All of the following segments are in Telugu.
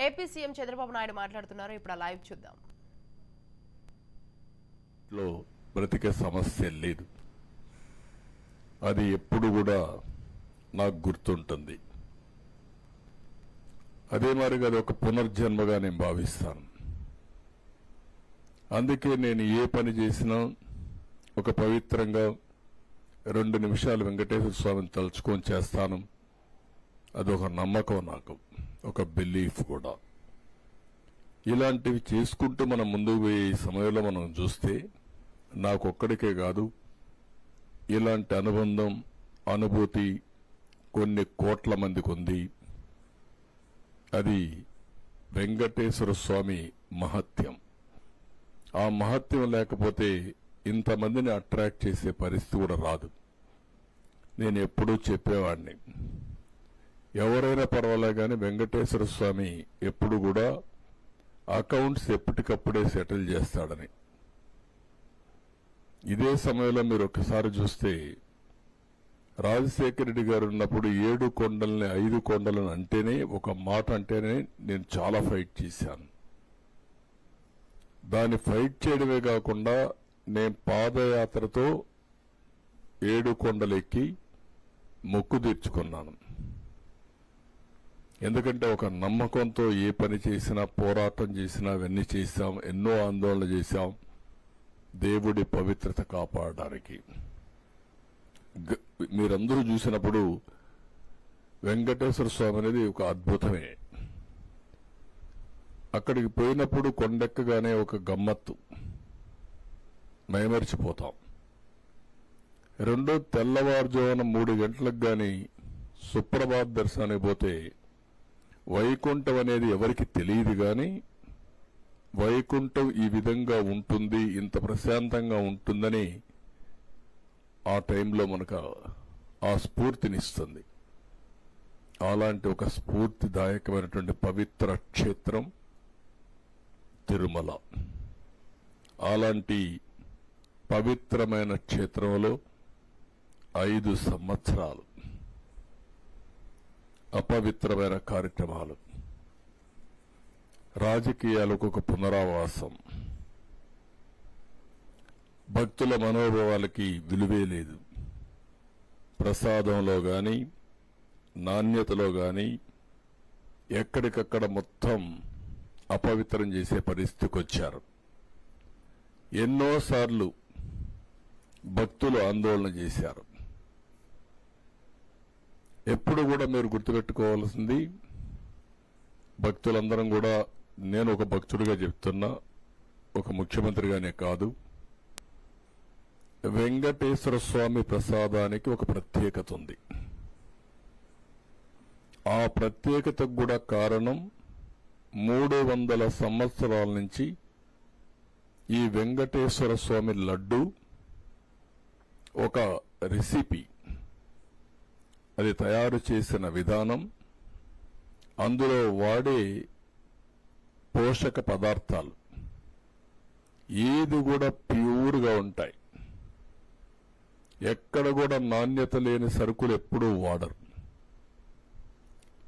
ఏపీ సీఎం చంద్రబాబు నాయుడు మాట్లాడుతున్నారు. ఇప్పుడు లైవ్ చూద్దాం. బ్రతికే సమస్య లేదు, అది ఎప్పుడు కూడా నాకు గుర్తుంటుంది. అదే మరిగా అది ఒక పునర్జన్మగా నేను భావిస్తాను. అందుకే నేను ఏ పని చేసినా ఒక పవిత్రంగా 2 నిమిషాలు వెంకటేశ్వర స్వామిని తలుచుకొని చేస్తాను. అదొక నమ్మకం, నాకు ఒక బిలీఫ్ కూడా. ఇలాంటివి చేసుకుంటూ మనం ముందుకు పోయే ఈ సమయంలో మనం చూస్తే నాకొక్కడికే కాదు, ఇలాంటి అనుబంధం, అనుభూతి కొన్ని కోట్ల మందికి ఉంది. అది వెంకటేశ్వర స్వామి మహత్యం. ఆ మహత్యం లేకపోతే ఇంతమందిని అట్రాక్ట్ చేసే పరిస్థితి కూడా రాదు. నేను ఎప్పుడూ చెప్పేవాడిని, ఎవరైనా పర్వాలే కానీ వెంకటేశ్వర స్వామి ఎప్పుడు కూడా అకౌంట్స్ ఎప్పటికప్పుడే సెటిల్ చేస్తాడని. ఇదే సమయంలో మీరు ఒకసారి చూస్తే రాజశేఖర రెడ్డి గారు ఉన్నప్పుడు 7 కొండల్ని 5 కొండలను అంటేనే, ఒక మాట అంటేనే నేను చాలా ఫైట్ చేశాను. దాన్ని ఫైట్ చేయడమే కాకుండా నేను పాదయాత్రతో 7 కొండలెక్కి మొక్కు తీర్చుకున్నాను. ఎందుకంటే ఒక నమ్మకంతో ఏ పని చేసినా, పోరాటం చేసినా, అవన్నీ చేశాం, ఎన్నో ఆందోళన చేశాం దేవుడి పవిత్రత కాపాడడానికి. మీరందరూ చూసినప్పుడు వెంకటేశ్వర స్వామి అనేది ఒక అద్భుతమే. అక్కడికి పోయినప్పుడు కొండెక్కగానే ఒక గమ్మత్తు, మైమరిచిపోతాం. రెండో తెల్లవారుజామున 3 గంటలకు గాని సుప్రభాత్ దర్శనానికి పోతే వైకుంఠం అనేది ఎవరికి తెలియదు గాని, వైకుంఠం ఈ విధంగా ఉంటుంది, ఇంత ప్రశాంతంగా ఉంటుందని ఆ టైంలో మనకు ఆ స్ఫూర్తినిస్తుంది. అలాంటి ఒక స్ఫూర్తిదాయకమైనటువంటి పవిత్ర క్షేత్రం తిరుమల. అలాంటి పవిత్రమైన క్షేత్రంలో 5 సంవత్సరాలు అపవిత్రమైన కార్యక్రమాలు, రాజకీయాలకు ఒక పునరావాసం, భక్తుల మనోభావాలకి విలువే లేదు. ప్రసాదంలో గాని, నాణ్యతలో గాని ఎక్కడికక్కడ మొత్తం అపవిత్రం చేసే పరిస్థితికి వచ్చారు. ఎన్నోసార్లు భక్తులు ఆందోళన చేశారు. ఎప్పుడు కూడా మీరు గుర్తుపెట్టుకోవాల్సింది, భక్తులందరం కూడా, నేను ఒక భక్తుడిగా చెప్తున్నా, ఒక ముఖ్యమంత్రిగానే కాదు, వెంకటేశ్వర స్వామి ప్రసాదానికి ఒక ప్రత్యేకత ఉంది. ఆ ప్రత్యేకతకు కూడా కారణం 300 సంవత్సరాల నుంచి ఈ వెంకటేశ్వర స్వామి లడ్డు ఒక రెసిపీ, అది తయారు చేసిన విధానం, అందులో వాడే పోషక పదార్థాలు ఏది కూడా ప్యూర్గా ఉంటాయి. ఎక్కడ కూడా నాణ్యత లేని సరుకులు ఎప్పుడూ వాడరు.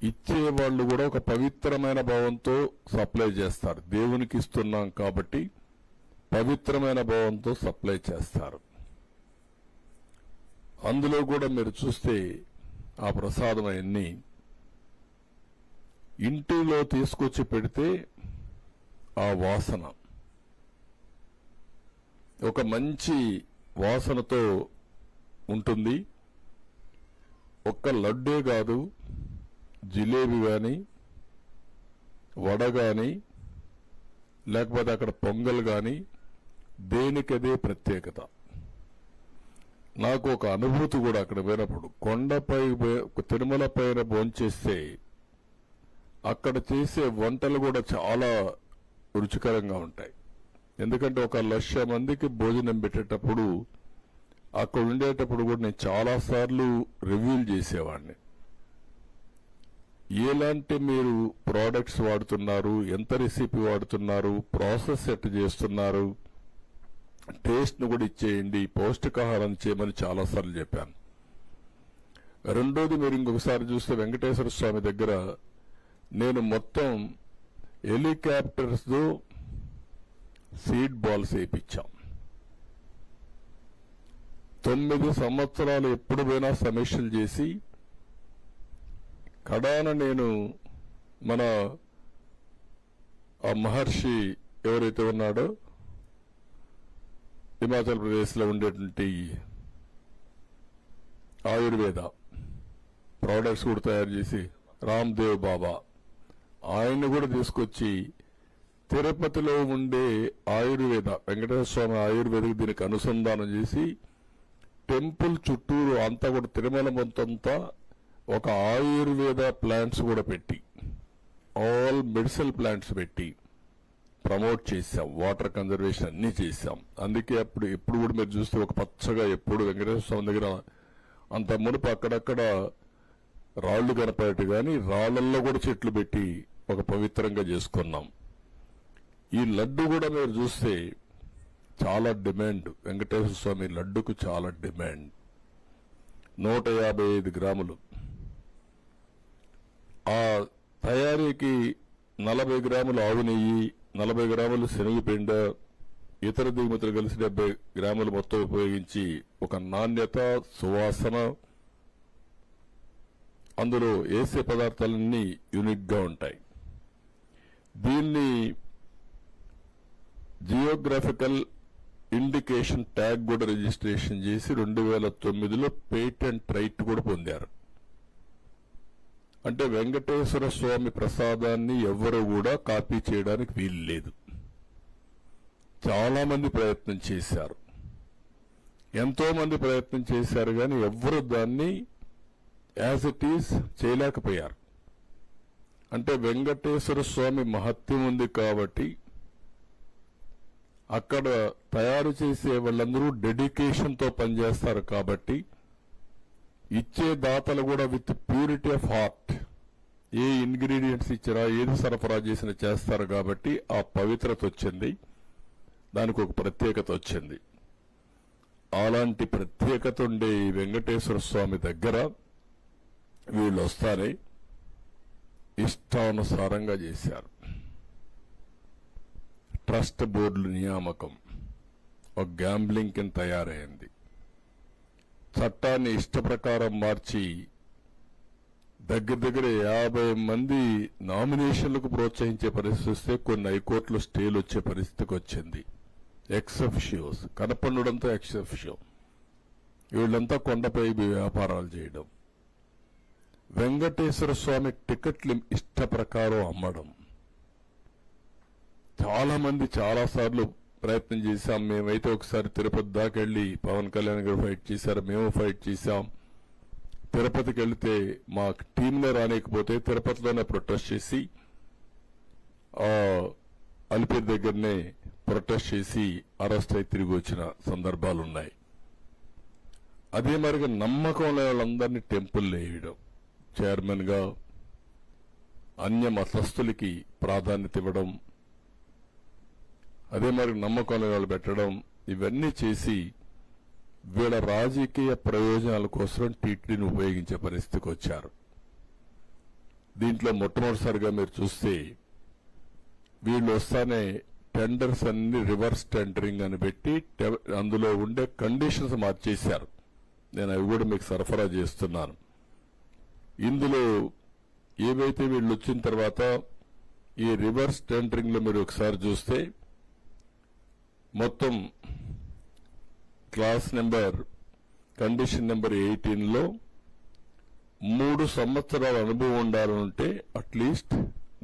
ఇచ్చేవాళ్లు కూడా ఒక పవిత్రమైన భావంతో సప్లై చేస్తారు. దేవునికి ఇస్తున్నాం కాబట్టి పవిత్రమైన భావంతో సప్లై చేస్తారు. అందులో కూడా మీరు చూస్తే ఆ ప్రసాదం అన్ని ఇంటిలో తీసుకొచ్చి పెడితే ఆ వాసన ఒక మంచి వాసనతో ఉంటుంది. ఒక్క లడ్డే కాదు, జిలేబీ గాని, వడ గాని, లేకపోతే అక్కడ పొంగల్ గాని, దేనికదే ప్రత్యేకత. నాకు ఒక అనుభూతి కూడా అక్కడ పోయినప్పుడు, కొండపై తిరుమల పైన భోంచేస్తే అక్కడ చేసే వంటలు కూడా చాలా రుచికరంగా ఉంటాయి. ఎందుకంటే 1,00,000 మందికి భోజనం పెట్టేటప్పుడు, అక్కడ ఉండేటప్పుడు కూడా నేను చాలాసార్లు రివ్యూలు చేసేవాడిని. ఎలాంటి మీరు ప్రోడక్ట్స్ వాడుతున్నారు, ఎంత రెసిపీ వాడుతున్నారు, ప్రాసెస్ ఎట్ చేస్తున్నారు, టేస్ట్ ను కూడా ఇచ్చేయండి, పౌష్టికాహారం చేయమని చాలాసార్లు చెప్పాను. రెండోది, మీరు ఇంకొకసారి చూస్తే వెంకటేశ్వర స్వామి దగ్గర నేను మొత్తం హెలికాప్టర్స్ సీడ్ బాల్స్ వేయించాం. 9 సంవత్సరాలు ఎప్పుడు పోయినా సమీక్షలు చేసి కడాన నేను మన ఆ మహర్షి ఎవరైతే ఉన్నాడో హిమాచల్ ప్రదేశ్లో ఉండేటువంటి ఆయుర్వేద ప్రోడక్ట్స్ కూడా తయారు చేసి రామ్దేవ్ బాబా ఆయన్ని కూడా తీసుకొచ్చి తిరుపతిలో ఉండే ఆయుర్వేద వెంకటేశ్వర స్వామి ఆయుర్వేదకు దీనికి అనుసంధానం చేసి టెంపుల్ చుట్టూరు అంతా కూడా తిరుమల మొత్తంతా ఒక ఆయుర్వేద ప్లాంట్స్ కూడా పెట్టి ఆల్ మెడిసినల్ ప్లాంట్స్ పెట్టి ప్రమోట్ చేశాం. వాటర్ కన్జర్వేషన్ అన్ని చేశాం. అందుకే ఎప్పుడు కూడా మీరు చూస్తే ఒక పచ్చగా ఎప్పుడు వెంకటేశ్వర స్వామి దగ్గర అంత మునుపు అక్కడక్కడ రాళ్లు కనపడేట్టు కానీ రాళ్లల్లో కూడా చెట్లు పెట్టి ఒక పవిత్రంగా చేసుకున్నాం. ఈ లడ్డు కూడా మీరు చూస్తే చాలా డిమాండ్. వెంకటేశ్వర స్వామి లడ్డుకు చాలా డిమాండ్. 155 గ్రాములు. ఆ తయారీకి 40 గ్రాములు ఆవు నెయ్యి, 40 గ్రాములు శనగపిండ, ఇతర దిగుమతులు కలిసి 70 గ్రాములు మొత్తం ఉపయోగించి ఒక నాణ్యత, సువాసన, అందులో వేసే పదార్థాలన్నీ యూనిక్ గా ఉంటాయి. దీన్ని జియోగ్రాఫికల్ ఇండికేషన్ ట్యాగ్ కూడా రిజిస్ట్రేషన్ చేసి 2009లో పేటెంట్ రైట్ కూడా పొందారు. అంటే వెంకటేశ్వర స్వామి ప్రసాదాన్ని ఎవ్వరూ కూడా కాపీ చేయడానికి వీలు లేదు. చాలా మంది ప్రయత్నం చేశారు, ఎంతో మంది ప్రయత్నం చేశారు, కానీ ఎవ్వరూ దాన్ని యాజ్ ఇట్ ఈజ్ చేయలేకపోయారు. అంటే వెంకటేశ్వర స్వామి మహత్యం ఉంది కాబట్టి అక్కడ తయారు చేసే వాళ్ళందరూ డెడికేషన్తో పనిచేస్తారు కాబట్టి ఇచ్చే దాతలు కూడా with purity of heart A ingredients ఇచ్చినా ఏది సరఫరా చేసినా చేస్తారు కాబట్టి ఆ పవిత్రత వచ్చింది, దానికి ఒక ప్రత్యేకత వచ్చింది. అలాంటి ప్రత్యేకత ఉండే ఈ వెంకటేశ్వర స్వామి దగ్గర వీళ్ళు వస్తారే ఇష్టానుసారంగా చేశారు. ట్రస్ట్ బోర్డుల నియామకం ఒక గ్యాంబ్లింగ్ కింద తయారైంది. చట్టాన్ని ఇష్టప్రకారం మార్చి దగ్గర 50 మంది నామినేషన్లకు ప్రోత్సహించే పరిస్థితి వస్తే కొన్ని హైకోర్టులో స్టేలు వచ్చే పరిస్థితికి వచ్చింది. ఎక్సెఫిషియోస్ కనపన్నుడంతా ఎక్సెఫిషియో, వీళ్ళంతా కొండపై వ్యాపారాలు చేయడం, వెంకటేశ్వర స్వామి టికెట్లు ఇష్ట ప్రకారం అమ్మడం. చాలా మంది చాలాసార్లు ప్రయత్నం చేశాం. మేమైతే ఒకసారి తిరుపతి దాకా వెళ్లి పవన్ కళ్యాణ్ గారు ఫైట్ చేశారు, మేము ఫైట్ చేశాం. తిరుపతికి వెళ్తే మా టీంలో రానికపోతే తిరుపతిలోనే ప్రొటెస్ట్ చేసి అలిపిరి దగ్గరనే ప్రొటెస్ట్ చేసి అరెస్ట్ అయి తిరిగి వచ్చిన సందర్భాలున్నాయి. అదే మరిగా నమ్మకం లేని వాళ్ళందరినీ టెంపుల్లో వేయడం, చైర్మన్ గా అన్య మతస్థులకి ప్రాధాన్యత ఇవ్వడం, అదే మరి నమ్మకం లేని వాళ్ళు పెట్టడం, ఇవన్నీ చేసి వీళ్ళ రాజకీయ ప్రయోజనాల కోసం టీటీడీని ఉపయోగించే పరిస్థితికి వచ్చారు. దీంట్లో మొట్టమొదటిసారిగా మీరు చూస్తే వీళ్ళు వస్తానే టెండర్స్ అన్ని రివర్స్ టెండరింగ్ అని పెట్టి అందులో ఉండే కండిషన్స్ మార్చేశారు. నేను అవి కూడా మీకు సరఫరా చేస్తున్నాను. ఇందులో ఏవైతే వీళ్ళు వచ్చిన తర్వాత ఈ రివర్స్ టెండరింగ్ లో మీరు ఒకసారి చూస్తే మొత్తం క్లాస్ నెంబర్ కండిషన్ నెంబర్ 18లో 3 సంవత్సరాల అనుభవం ఉండాలంటే అట్లీస్ట్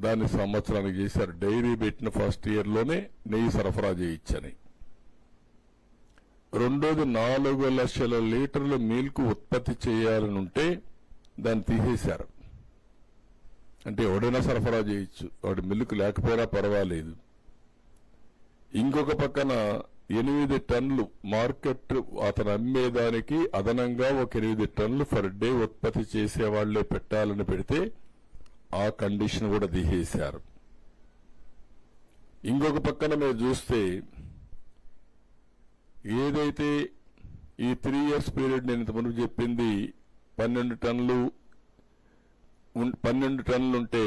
దాన్ని సంవత్సరానికి చేశారు. డైరీ పెట్టిన ఫస్ట్ ఇయర్ లోనే నెయ్యి సరఫరా చేయొచ్చని. రెండోది 4 లక్షల లీటర్ల మిల్క్ ఉత్పత్తి చేయాలని ఉంటే దాన్ని తీసేశారు. అంటే ఎవడైనా సరఫరా చేయొచ్చు, వాడి మిల్క్ లేకపోయినా పర్వాలేదు. ఇంకొక పక్కన 8 టన్నులు మార్కెట్ అతను అమ్మేదానికి అదనంగా ఒక 8 టన్నులు ఫర్ డే ఉత్పత్తి చేసే వాళ్లే పెట్టాలని పెడితే ఆ కండిషన్ కూడా తీసేశారు. ఇంకొక పక్కన మీరు చూస్తే ఏదైతే ఈ 3 years పీరియడ్ నేను ఇంతకుముందు చెప్పింది 12 టన్నులు ఉంటే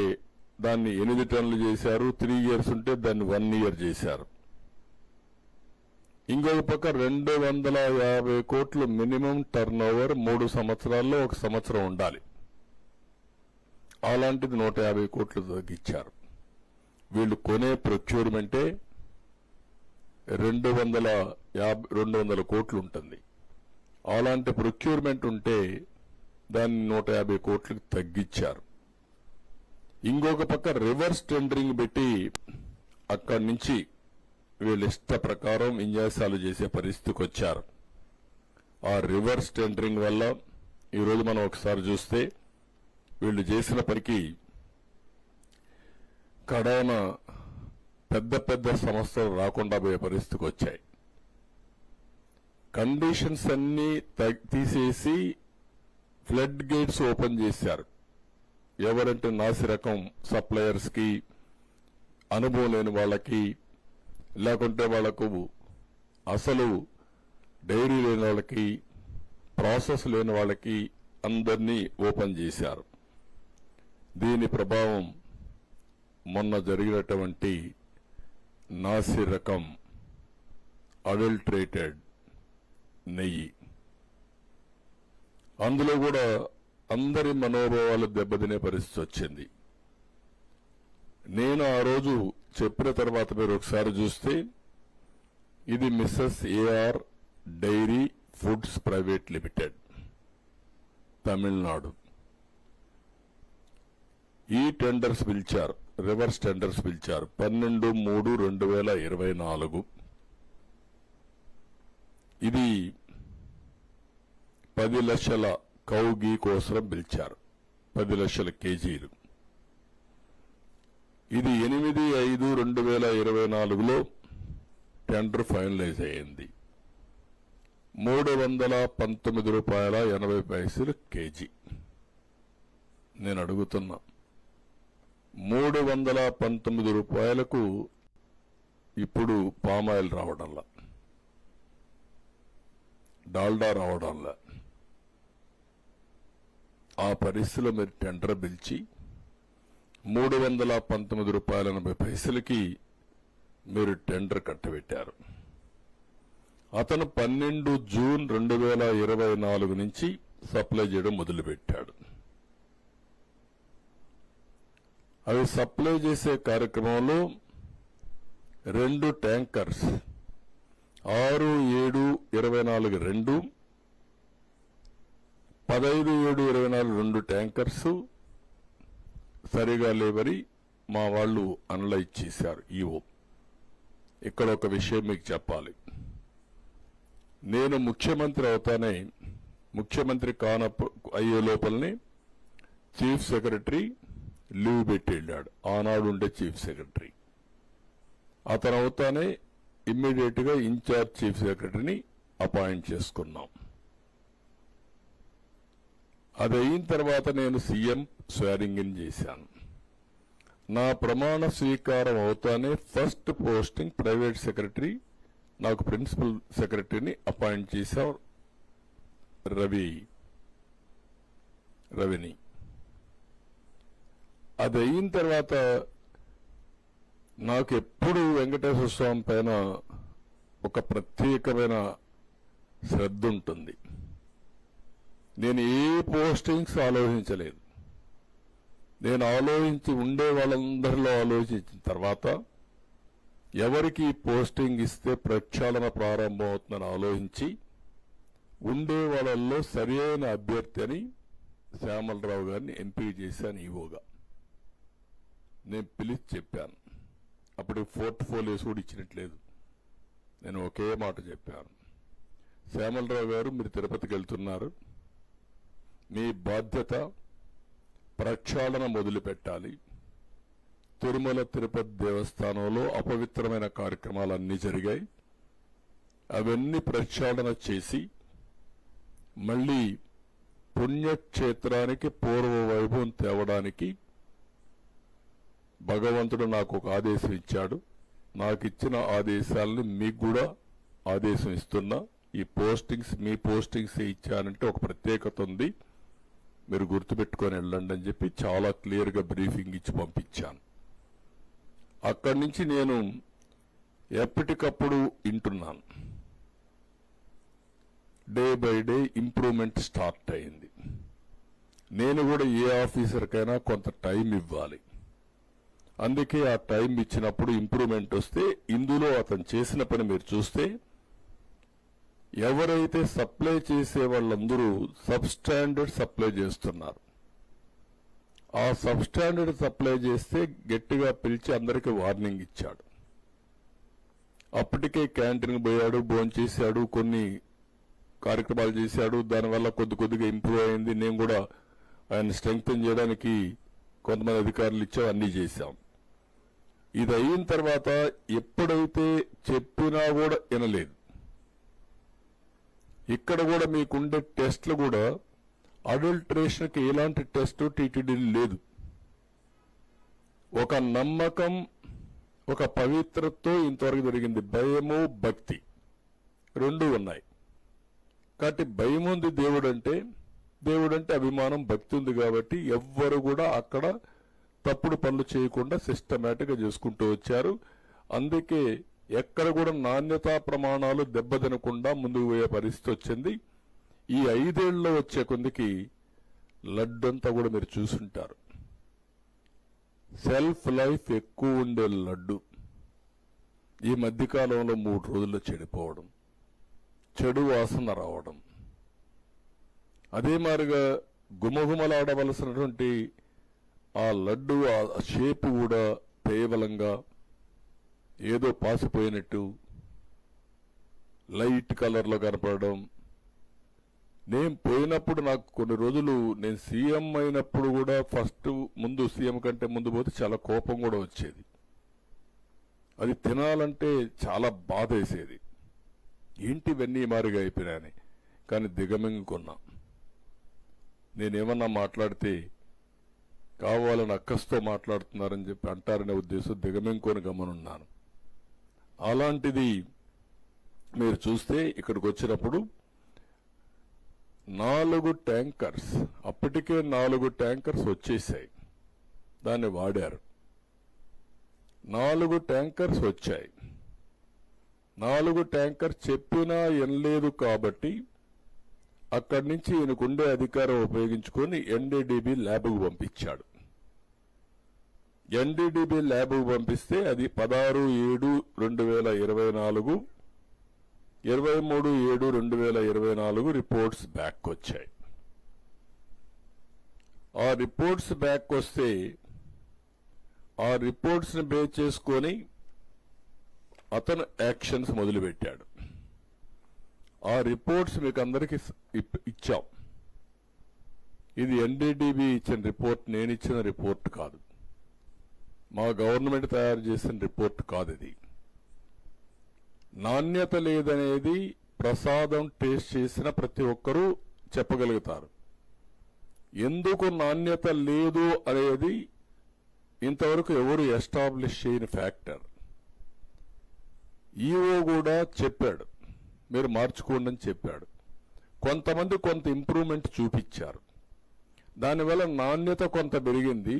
దాన్ని 8 టన్నులు చేశారు. 3 ఇయర్స్ ఉంటే దాన్ని 1 ఇయర్ చేశారు. ఇంకొక పక్క 250 కోట్లు మినిమం టర్న్ ఓవర్ 3 సంవత్సరాల్లో 1 సంవత్సరం ఉండాలి. అలాంటిది 150 కోట్లు తగ్గించారు. వీళ్ళు కొనే ప్రొక్యూర్మెంటే 200 కోట్లు ఉంటుంది. అలాంటి ప్రొక్యూర్మెంట్ ఉంటే దాన్ని 150 కోట్లకు తగ్గించారు. ఇంకొక పక్క రివర్స్ టెండరింగ్ పెట్టి అక్కడి నుంచి వీళ్ళ ఇష్ట ప్రకారం విన్యాసాలు చేసే పరిస్థితికి వచ్చారు. ఆ రివర్స్ టెండరింగ్ వల్ల ఈరోజు మనం ఒకసారి చూస్తే వీళ్ళు చేసిన పనికి కడాన పెద్ద పెద్ద సంస్థలు రాకుండా పోయే పరిస్థితికి వచ్చాయి. కండిషన్స్ అన్నీ తీసేసి ఫ్లడ్ గేట్స్ ఓపెన్ చేశారు. ఎవరంటే నాసిరకం సప్లయర్స్ కి, అనుభవం లేని వాళ్ళకి, లేకుంటే వాళ్లకు అసలు డైరీ లేని వాళ్ళకి, ప్రాసెస్ లేని వాళ్ళకి అందరినీ ఓపెన్ చేశారు. దీని ప్రభావం మొన్న జరిగినటువంటి నాసిరకం అడల్ట్రేటెడ్ నెయ్యి, అందులో కూడా అందరి మనోభావాలు దెబ్బతినే పరిస్థితి వచ్చింది. నేను ఆ రోజు చెప్పిన తర్వాత మీరు ఒకసారి చూస్తే ఇది messrs AR dairy foods private limited, Tamil Nadu. ఈ టెండర్స్ పిలిచారు, రివర్స్ టెండర్స్ పిలిచారు 12/3/2024. ఇది 10 లక్షల కౌ గీ కోసం పిలిచారు, 10 లక్షల కేజీలు. ఇది 8/5/2024లో టెండర్ ఫైనలైజ్ అయింది. ₹319.80 కేజీ. నేను అడుగుతున్నా, ₹319 ఇప్పుడు పామాయిల్ రావడంలా, డాల్డా రావడంలా. ఆ పరిస్థితిలో మీరు టెండర్ పిలిచి ₹319.80 మీరు టెండర్ కట్టబెట్టారు. అతను 12 జూన్ 2024 నుంచి సప్లై చేయడం మొదలుపెట్టాడు. అవి సప్లై చేసే కార్యక్రమంలో 2 ట్యాంకర్స్ 6/7/24 2, 15/7/24 2 ట్యాంకర్స్ సరిగా లేవని మా వాళ్ళు అనలైజ్ చేశారు. ఈవో ఇక్కడ ఒక విషయం మీకు చెప్పాలి. నేను ముఖ్యమంత్రి అవుతానే, ముఖ్యమంత్రి అయ్యే లోపలనే చీఫ్ సెక్రటరీ లీవ్ పెట్టి వెళ్ళాడు. ఆనాడు ఉండే చీఫ్ సెక్రటరీ అతను అవుతానే ఇమ్మీడియట్ గా ఇన్ఛార్జ్ చీఫ్ సెక్రటరీని అపాయింట్ చేసుకున్నాం. అది అయిన తర్వాత నేను సీఎం స్వేరింగ్ ఇన్ చేశాను. నా ప్రమాణ స్వీకారం అవుతానే ఫస్ట్ పోస్టింగ్ ప్రైవేట్ సెక్రటరీ, నాకు ప్రిన్సిపల్ సెక్రటరీని అపాయింట్ చేశారు రవిని. అది అయిన తర్వాత నాకు ఎప్పుడు వెంకటేశ్వర స్వామి పైన ఒక ప్రత్యేకమైన శ్రద్ధ ఉంటుంది. నేను ఏ పోస్టింగ్స్ ఆలోచించలేదు. నేను ఆలోచించి ఉండే వాళ్ళందరిలో ఆలోచించిన తర్వాత ఎవరికి పోస్టింగ్ ఇస్తే ప్రక్షాళన ప్రారంభం అవుతుందని ఆలోచించి ఉండే వాళ్ళల్లో సరైన అభ్యర్థి అని శ్యామలరావు గారిని ఎంపిక చేశాను ఈవోగా. నేను పిలిచి చెప్పాను. అప్పుడు పోర్ట్ఫోలియోస్ కూడా ఇచ్చినట్లేదు. నేను ఒకే మాట చెప్పాను, శ్యామలరావు గారు మీరు తిరుపతికి వెళ్తున్నారు, మీ బాధ్యత ప్రక్షాళన మొదలు పెట్టాలి. తిరుమల తిరుపతి దేవస్థానంలో అపవిత్రమైన కార్యక్రమాలన్నీ జరిగాయి. అవన్నీ ప్రక్షాళన చేసి మళ్లీ పుణ్యక్షేత్రానికి పూర్వ వైభవం తేవడానికి భగవంతుడు నాకు ఒక ఆదేశం ఇచ్చాడు. నాకు ఇచ్చిన ఆదేశాలను మీకు కూడా ఆదేశం ఇస్తున్నా. ఈ పోస్టింగ్స్ మీ పోస్టింగ్స్ ఇచ్చానంటే ఒక ప్రత్యేకత ఉంది. మీరు గుర్తుపెట్టుకొని వెళ్ళండి అని చెప్పి చాలా క్లియర్గా బ్రీఫింగ్ ఇచ్చి పంపించాను. అక్కడి నుంచి నేను ఎప్పటికప్పుడు వింటున్నాను. Day by day improvement start అయింది. నేను కూడా ఏ ఆఫీసర్కైనా కొంత టైం ఇవ్వాలి. అందుకే ఆ టైం ఇచ్చినప్పుడు ఇంప్రూవ్మెంట్ వస్తే, ఇందులో అతను చేసిన పని మీరు చూస్తే, ఎవరైతే సప్లై చేసే వాళ్ళందరూ సబ్ స్టాండర్డ్ సప్లై చేస్తున్నారు. ఆ సబ్ స్టాండర్డ్ సప్లై చేస్తే గట్టిగా పిలిచి అందరికీ వార్నింగ్ ఇచ్చాడు. అప్పటికే క్యాంటీన్కి పోయాడు, భోంచేశాడు, కొన్ని కార్యక్రమాలు చేశాడు. దానివల్ల కొద్దిగా ఇంప్రూవ్ అయింది. నేను కూడా ఆయన స్ట్రెంగ్తన్ చేయడానికి కొంతమంది అధికారులు ఇచ్చాం, అన్నీ చేశాం. ఇది అయిన తర్వాత ఎప్పుడైతే చెప్పినా కూడా వినలేదు. ఇక్కడ కూడా మీకుండే టెస్టులు కూడా అడల్ట్రేషన్కి ఎలాంటి టెస్ట్ టీటీడీ లేదు. ఒక నమ్మకం, ఒక పవిత్రతో ఇంతవరకు జరిగింది. భయము, భక్తి రెండూ ఉన్నాయి. కాబట్టి భయం ఉంది దేవుడంటే అభిమానం, భక్తి ఉంది. కాబట్టి ఎవ్వరు కూడా అక్కడ తప్పుడు పనులు చేయకుండా సిస్టమేటిక్గా చేసుకుంటూ వచ్చారు. అందుకే ఎక్కడ కూడా నాణ్యతా ప్రమాణాలు దెబ్బతినకుండా ముందుకు పోయే పరిస్థితి వచ్చింది. ఈ 5 ఏళ్లలో వచ్చే కొందికి లడ్డంతా కూడా మీరు చూసుంటారు. సెల్ఫ్ లైఫ్ ఎక్కువ ఉండే లడ్డు ఈ మధ్యకాలంలో 3 రోజుల్లో చెడిపోవడం, చెడు వాసన రావడం, అదే మాదిరిగా గుమగుమలాడవలసినటువంటి ఆ లడ్డు ఆ షేపు కూడా కేవలంగా ఏదో పాసిపోయినట్టు లైట్ కలర్లో కనపడడం. నేను పోయినప్పుడు నాకు కొన్ని రోజులు, నేను సీఎం అయినప్పుడు కూడా ముందు సీఎం కంటే ముందు పోతే చాలా కోపం కూడా వచ్చేది. అది తినాలంటే చాలా బాధ వేసేది. ఏంటి ఇవన్నీ మారిగా అయిపోయినాయని. కానీ దిగమింగుకున్నా. నేనేమన్నా మాట్లాడితే కావాలని అక్కస్తో మాట్లాడుతున్నారని చెప్పి అంటారనే ఉద్దేశం దిగమింగుకొని గమనున్నాను. అలాంటిది మీరు చూస్తే ఇక్కడికి వచ్చినప్పుడు 4 ట్యాంకర్స్, అప్పటికే 4 ట్యాంకర్స్ వచ్చేసాయి, దాన్ని వాడారు. 4 ట్యాంకర్స్ వచ్చాయి. 4 ట్యాంకర్ చెప్పినా వినలేదు కాబట్టి అక్కడి నుంచి ఈయనకుండే అధికారం ఉపయోగించుకొని ఎన్డీడీబీ ల్యాబ్కు పంపించాడు. ఎన్డీడీబీ ల్యాబ్కు పంపిస్తే అది 16/7/2024, 23/7/2024 రిపోర్ట్స్ బ్యాక్ వచ్చాయి. ఆ రిపోర్ట్స్ బ్యాక్ వస్తే ఆ రిపోర్ట్స్ ని బేస్ చేసుకొని అతను యాక్షన్స్ మొదలుపెట్టాడు. ఆ రిపోర్ట్స్ మీకు అందరికీ ఇచ్చాం. ఇది ఎన్డీడీబీ ఇచ్చిన రిపోర్ట్, నేను ఇచ్చిన రిపోర్ట్ కాదు, మా గవర్నమెంట్ తయారు చేసిన రిపోర్ట్ కాదు. ఇది నాణ్యత లేదనేది ప్రసాదం టేస్ట్ చేసిన ప్రతి ఒక్కరూ చెప్పగలుగుతారు. ఎందుకు నాణ్యత లేదు అనేది ఇంతవరకు ఎవరు ఎస్టాబ్లిష్ చేయని ఫ్యాక్టర్. ఈఓ కూడా చెప్పాడు, మీరు మార్చుకోండి అని చెప్పాడు. కొంతమంది కొంత ఇంప్రూవ్మెంట్ చూపించారు. దానివల్ల నాణ్యత కొంత పెరిగింది,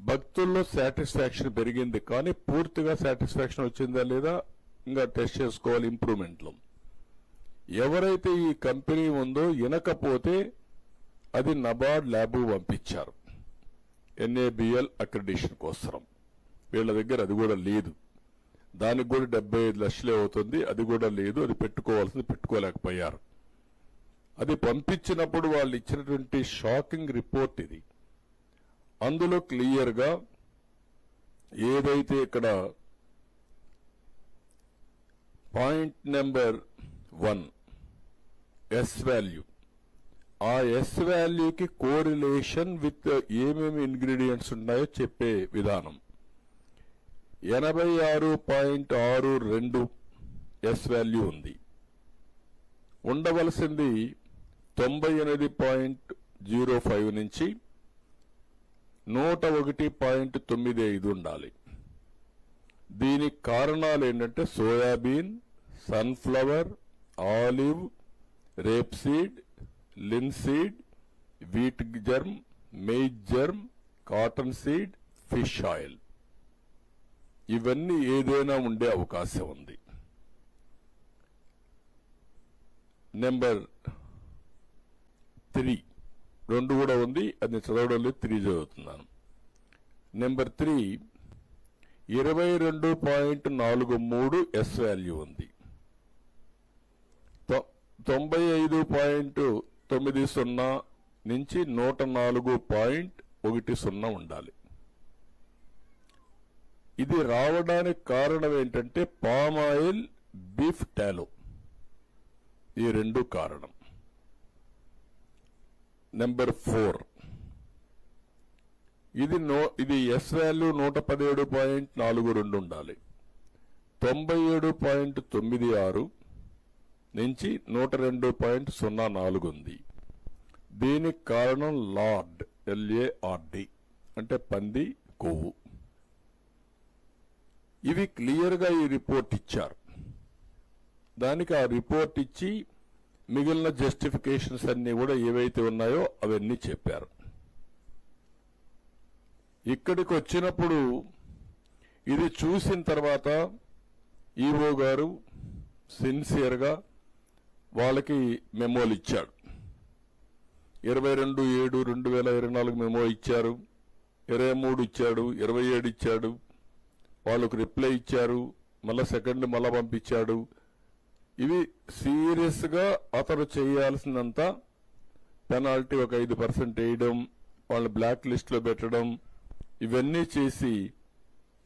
భక్తుల్లో సాటిస్ఫాక్షన్ పెరిగింది. కానీ పూర్తిగా సాటిస్ఫాక్షన్ వచ్చిందా లేదా ఇంకా టెస్ట్ చేసుకోవాలి ఇంప్రూవ్మెంట్లో. ఎవరైతే ఈ కంపెనీ ఉందో వినకపోతే అది నబార్డ్ ల్యాబ్ పంపించారు ఎన్ఏబిఎల్ అక్రిడిషన్ కోసం. వీళ్ళ దగ్గర అది కూడా లేదు. దానికి కూడా 75 లక్షలే అవుతుంది. అది కూడా లేదు. అది పెట్టుకోవాల్సింది పెట్టుకోలేకపోయారు. అది పంపించినప్పుడు వాళ్ళు ఇచ్చినటువంటి షాకింగ్ రిపోర్ట్ ఇది. అందులో క్లియర్గా ఏదైతే ఇక్కడ పాయింట్ నెంబర్ 1 ఎస్ వాల్యూ, ఆ ఎస్ వాల్యూకి కోరిలేషన్ విత్ ఏమేమి ఇంగ్రీడియంట్స్ ఉన్నాయో చెప్పే విధానం. 86.62 ఎస్ వాల్యూ ఉంది. ఉండవలసింది 98.05 నుంచి 101.95 ఉండాలి. దీనికి కారణాలు ఏంటంటే soybean, sunflower, olive, rape seed, linseed, wheat germ, maize germ, cotton seed, fish oil, ఇవన్నీ ఏదైనా ఉండే అవకాశం ఉంది. నెంబర్ 3 2 కూడా ఉంది, అది చదవడం లేదు, 3 చదువుతున్నాను. నెంబర్ 3 22.43 ఎస్ వాల్యూ ఉంది. 95.90 నుంచి 104.10 ఉండాలి. ఇది రావడానికి కారణం ఏంటంటే పామ్ ఆయిల్, బీఫ్ టాలో, ఈ 2 కారణం. నెంబర్ 4 ఇది ఎస్ వాల్యూ 117.42 ఉండాలి. 97.96 నుంచి 102.04 ఉంది. దీనికి కారణం లార్డ్, LARD అంటే పంది కొవ్వు. ఇవి క్లియర్గా ఈ రిపోర్ట్ ఇచ్చారు. దానికి ఆ రిపోర్ట్ ఇచ్చి మిగిలిన జస్టిఫికేషన్స్ అన్ని కూడా ఏవైతే ఉన్నాయో అవన్నీ చెప్పారు. ఇక్కడికి వచ్చినప్పుడు ఇది చూసిన తర్వాత ఈఓ గారు సిన్సియర్గా వాళ్ళకి మెమోలు ఇచ్చాడు. 22/7/2024 మెమో ఇచ్చారు, 23 ఇచ్చాడు, 27 ఇచ్చాడు. వాళ్ళకు రిప్లై ఇచ్చారు, మళ్ళా సెకండ్ మళ్ళా పంపించాడు. ఇవి సీరియస్ గా అతను చేయాల్సినంత పెనాల్టీ ఒక 5% వేయడం, వాళ్ళని బ్లాక్ లిస్ట్ లో పెట్టడం, ఇవన్నీ చేసి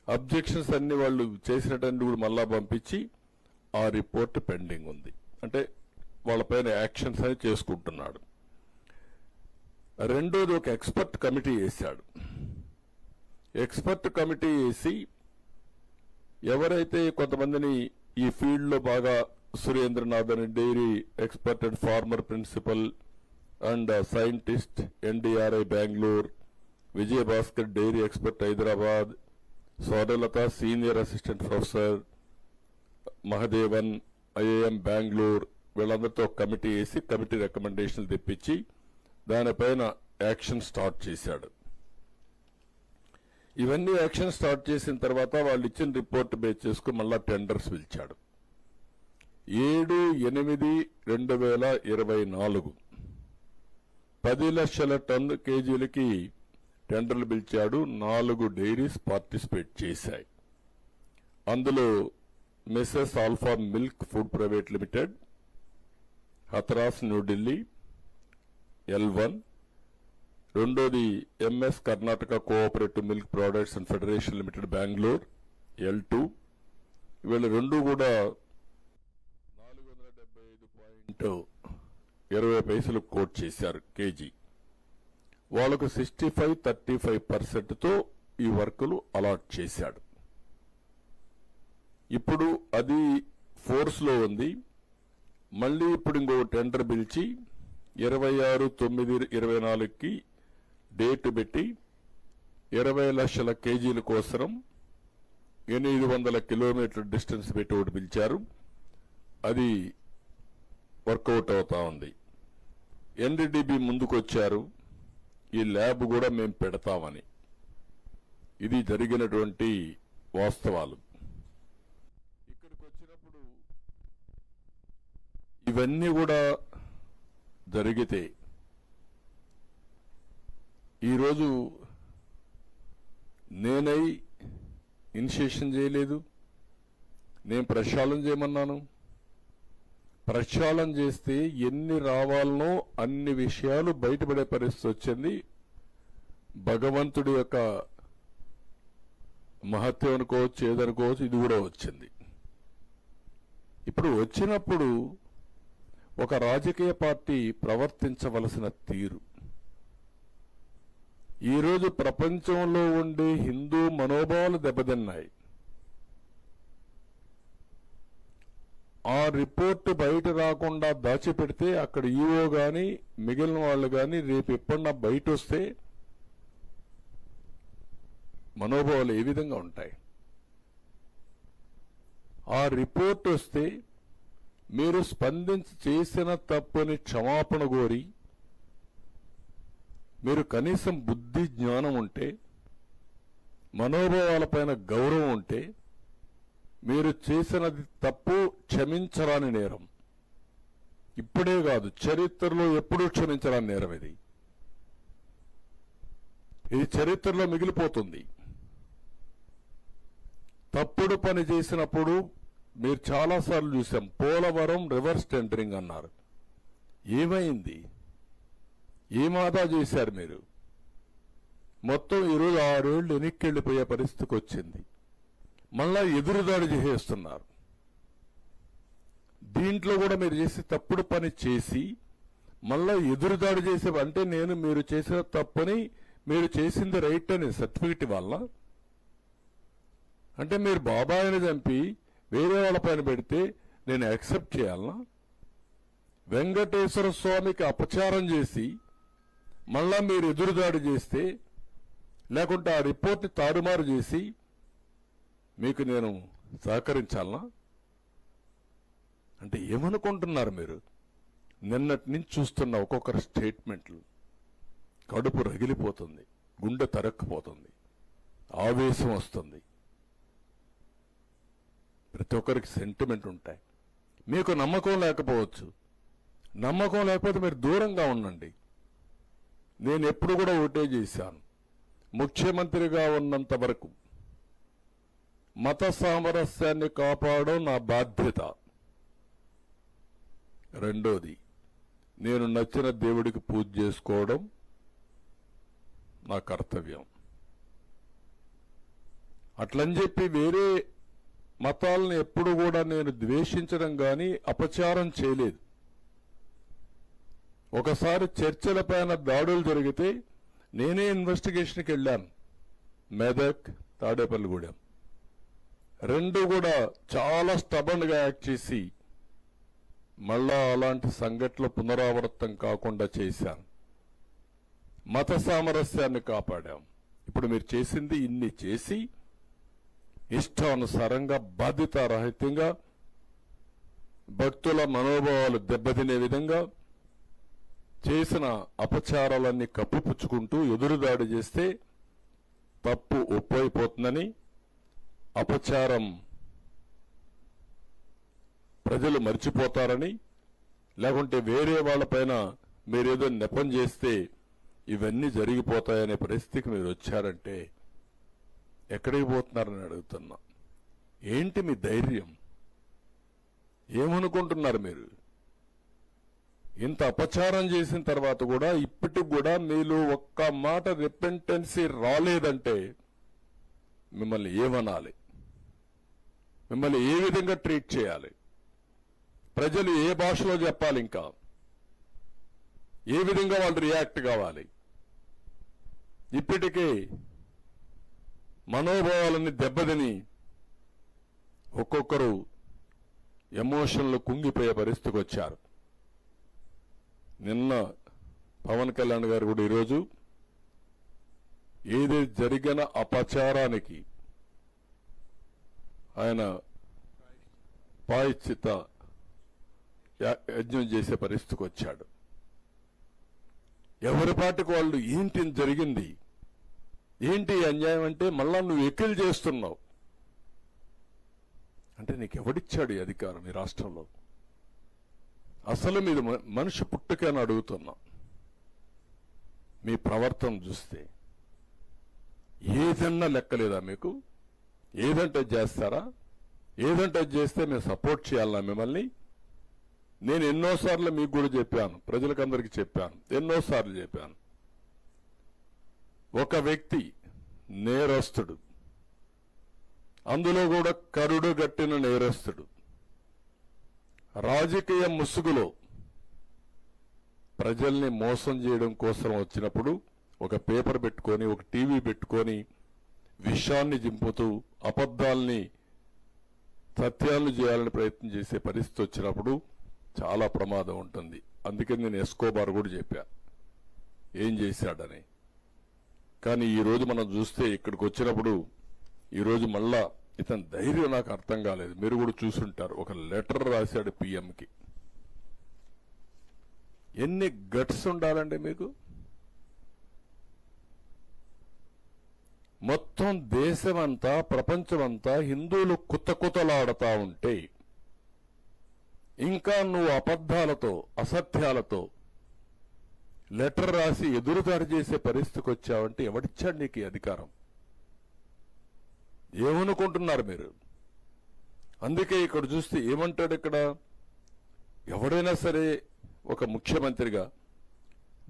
అబ్జెక్షన్స్ అన్ని వాళ్ళు చేసినట్టు కూడా మళ్ళా పంపించి ఆ రిపోర్ట్ పెండింగ్ ఉంది. అంటే వాళ్ళపైన యాక్షన్స్ అని చేసుకుంటున్నాడు. రెండోది ఒక ఎక్స్పర్ట్ కమిటీ వేశాడు. ఎక్స్పర్ట్ కమిటీ వేసి ఎవరైతే కొంతమందిని ఈ ఫీల్డ్ లో బాగా సురేంద్రనాథ్ అని dairy expert and former principal and scientist NDRI Bengaluru, Vijayabhaskar dairy expert Hyderabad, Swarnalatha senior assistant professor, Mahadevan IIM Bengaluru, వీళ్ళందరితో కమిటీ వేసి కమిటీ రికమెండేషన్లు తెప్పించి దానిపైన యాక్షన్ స్టార్ట్ చేశాడు. ఇవన్నీ యాక్షన్ స్టార్ట్ చేసిన తర్వాత వాళ్ళు ఇచ్చిన రిపోర్ట్ బేస్ చేసుకుని మళ్ళా టెండర్స్ పిలిచాడు. 7/8/2024 10 లక్షల టన్ను కేజీలకి టెండర్లు పిలిచాడు. 4 డైరీస్ పార్టిసిపేట్ చేశాయి. అందులో Mrs alpha milk food private limited, Hathras New Delhi L1, రెండోది MS Karnataka cooperative milk products and federation limited Bengaluru L2. వీళ్ళు 2 కూడా 475.20 కోట్ చేశారు కేజీ. వాళ్లకు 65-35% ఈ వర్కులు అలాట్ చేశాడు. ఇప్పుడు అది ఫోర్స్ లో ఉంది. మళ్లీ ఇప్పుడు ఇంకో టెండర్ పిలిచి 26/9/24కి డేట్ పెట్టి 20 లక్షల కేజీల కోసం 800 కిలోమీటర్ల డిస్టెన్స్ పెట్టి ఒకటి పిలిచారు. అది వర్కౌట్ అవుతా ఉంది. NDDB ముందుకొచ్చారు, ఈ ల్యాబ్ కూడా మేము పెడతామని. ఇది జరిగినటువంటి వాస్తవాలు. ఇక్కడికి వచ్చినప్పుడు ఇవన్నీ కూడా జరిగితే ఈరోజు నేనై ఇనిషియేషన్ చేయలేదు, నేను ప్రక్షాళన చేయమన్నాను. ప్రక్షాళన చేస్తే ఎన్ని రావాలనో అన్ని విషయాలు బయటపడే పరిస్థితి వచ్చింది. భగవంతుడి యొక్క మహత్యం అనుకోవచ్చు, ఏదనుకోవచ్చు, ఇది కూడా వచ్చింది. ఇప్పుడు వచ్చినప్పుడు ఒక రాజకీయ పార్టీ ప్రవర్తించవలసిన తీరు, ఈరోజు ప్రపంచంలో ఉండే హిందూ మనోభావాలు దెబ్బతిన్నాయి. ఆ రిపోర్టు బయట రాకుండా దాచిపెడితే అక్కడ ఈఓ గాని మిగిలిన వాళ్ళు గాని రేపు ఎప్పుడన్నా బయట వస్తే మనోభావాలు ఏ విధంగా ఉంటాయి? ఆ రిపోర్ట్ వస్తే మీరు స్పందించి చేసిన తప్పుని క్షమాపణ కోరి మీరు కనీసం బుద్ధి జ్ఞానం ఉంటే, మనోభావాలపైన గౌరవం ఉంటే, మీరు చేసినది తప్పు క్షమించరాని నేరం. ఇప్పుడే కాదు, చరిత్రలో ఎప్పుడూ క్షమించరాని నేరం ఇది. ఇది చరిత్రలో మిగిలిపోతుంది. తప్పుడు పని చేసినప్పుడు మీరు చాలాసార్లు చూసాం. పోలవరం రివర్స్ టెండరింగ్ అన్నారు. ఏమైంది? ఏం ఆదా చేశారు మీరు? మొత్తం ఈరోజు 6 ఏళ్లు వెనక్కి వెళ్ళిపోయే పరిస్థితికి వచ్చింది. మళ్ళా ఎదురుదాడి చేసేస్తున్నారు. దీంట్లో కూడా మీరు చేసి తప్పుడు పని చేసి మళ్ళా ఎదురుదాడి చేసే, అంటే మీరు చేసిన తప్పని, మీరు చేసింది రైట్ అని సర్టిఫికెట్ ఇవ్వాలా? అంటే మీరు బాబాయిని చంపి వేరే వాళ్ళ పైన పెడితే నేను యాక్సెప్ట్ చేయాలనా? వెంకటేశ్వర స్వామికి అపచారం చేసి మళ్ళా మీరు ఎదురుదాడి చేస్తే, లేకుంటే ఆ రిపోర్ట్ని తారుమారు చేసి మీకు నేను సహకరించాలనా? అంటే ఏమనుకుంటున్నారు మీరు? నిన్నటి నుంచి చూస్తున్న ఒక్కొక్కరి స్టేట్మెంట్లు కడుపు రగిలిపోతుంది, గుండె తరక్కుపోతుంది, ఆవేశం వస్తుంది. ప్రతి ఒక్కరికి సెంటిమెంట్ ఉంటాయి. మీకు నమ్మకం లేకపోవచ్చు. నమ్మకం లేకపోతే మీరు దూరంగా ఉండండి. నేను ఎప్పుడు కూడా ఒకటే చేశాను. ముఖ్యమంత్రిగా ఉన్నంత వరకు మత సామరస్యాన్ని కాపాడడం నా బాధ్యత. రెండోది, నేను నచ్చిన దేవుడికి పూజ చేసుకోవడం నా కర్తవ్యం. అట్లని చెప్పి వేరే మతాలను ఎప్పుడు కూడా నేను ద్వేషించడం కానీ అపచారం చేయలేదు. ఒకసారి చర్చలపైన దాడులు జరిగితే నేనే ఇన్వెస్టిగేషన్కి వెళ్ళాను. మెదక్, తాడేపల్లిగూడెం రెండు కూడా చాలా స్టబన్గా యాక్ట్ చేసి మళ్ళా అలాంటి సంఘటనలు పునరావృతం కాకుండా చేశాను. మత సామరస్యాన్ని కాపాడాం. ఇప్పుడు మీరు చేసింది ఇన్ని చేసి ఇష్టానుసారంగా బాధ్యతారహితంగా భక్తుల మనోభావాలు దెబ్బతినే విధంగా చేసిన అపచారాలన్నీ కప్పిపుచ్చుకుంటూ ఎదురుదాడి చేస్తే తప్పు ఒప్పైపోతుందని, అపచారం ప్రజలు మర్చిపోతారని, లేకుంటే వేరే వాళ్ళపైన మీరేదో నెపం చేస్తే ఇవన్నీ జరిగిపోతాయనే పరిస్థితికి మీరు వచ్చారంటే ఎక్కడికి పోతున్నారని అడుగుతున్నా. ఏంటి మీ ధైర్యం? ఏమనుకుంటున్నారు మీరు? ఇంత అపచారం చేసిన తర్వాత కూడా ఇప్పటికి కూడా మీలో ఒక్క మాట రిపెంటెన్సీ రాలేదంటే మిమ్మల్ని ఏమనాలి? మిమ్మల్ని ఏ విధంగా ట్రీట్ చేయాలి? ప్రజలు ఏ భాషలో చెప్పాలి? ఇంకా ఏ విధంగా వాళ్ళు రియాక్ట్ కావాలి? ఇప్పటికే మనోభావాలన్నీ దెబ్బతిని ఒక్కొక్కరు ఎమోషన్లు కుంగిపోయే పరిస్థితికి వచ్చారు. నిన్న పవన్ కళ్యాణ్ గారు కూడా ఈరోజు ఏది జరిగిన అపచారానికి ఆయన ప్రాయశ్చిత్త యజ్ఞం చేసే పరిస్థితికి వచ్చాడు. ఎవరి పాటికి వాళ్ళు ఏంటి జరిగింది, ఏంటి అన్యాయం అంటే మళ్ళా నువ్వు ఎక్కిలు చేస్తున్నావు అంటే నీకు ఎవడిచ్చాడు ఈ అధికారం ఈ రాష్ట్రంలో? అసలు మీరు మనిషి పుట్టుకని అడుగుతున్నా. మీ ప్రవర్తన చూస్తే ఏదన్నా లెక్కలేదా మీకు? ఏదంటే చేస్తారా? ఏదంటే చేస్తే మేము సపోర్ట్ చేయాలన్నా మిమ్మల్ని? నేను ఎన్నోసార్లు మీకు కూడా చెప్పాను, ప్రజలకందరికీ చెప్పాను, ఎన్నోసార్లు చెప్పాను. ఒక వ్యక్తి నేరస్తుడు, అందులో కూడా కరుడు గట్టిన నేరస్తుడు, రాజకీయ ముసుగులో ప్రజల్ని మోసం చేయడం కోసం వచ్చినప్పుడు ఒక పేపర్ పెట్టుకొని, ఒక టీవీ పెట్టుకొని విషాన్ని జింపుతూ అబద్ధాల్ని సత్యాలను చేయాలని ప్రయత్నం చేసే పరిస్థితి వచ్చినప్పుడు చాలా ప్రమాదం ఉంటుంది. అందుకని నేను ఎస్కోబార్ కూడా చెప్పా ఏం చేశాడని. కానీ ఈరోజు మనం చూస్తే ఇక్కడికి వచ్చినప్పుడు ఈరోజు మళ్ళా ఇతని ధైర్యం నాకు అర్థం కాలేదు. మీరు కూడా చూసుంటారు, ఒక లెటర్ రాశాడు పిఎంకి. ఎన్ని గట్స్ ఉండాలండి మీకు? మొత్తం దేశమంతా ప్రపంచమంతా హిందువులు కుతకుతలాడుతా ఉంటే ఇంకా నువ్వు అబద్ధాలతో అసత్యాలతో లెటర్ రాసి ఎదురుదాడి చేసే పరిస్థితికి వచ్చావంటే ఎవడిచ్చాడు నీకు ఈ అధికారం? ఏమనుకుంటున్నారు మీరు? అందుకే ఇక్కడ చూస్తే ఏమంటాడు ఇక్కడ, ఎవడైనా సరే ఒక ముఖ్యమంత్రిగా,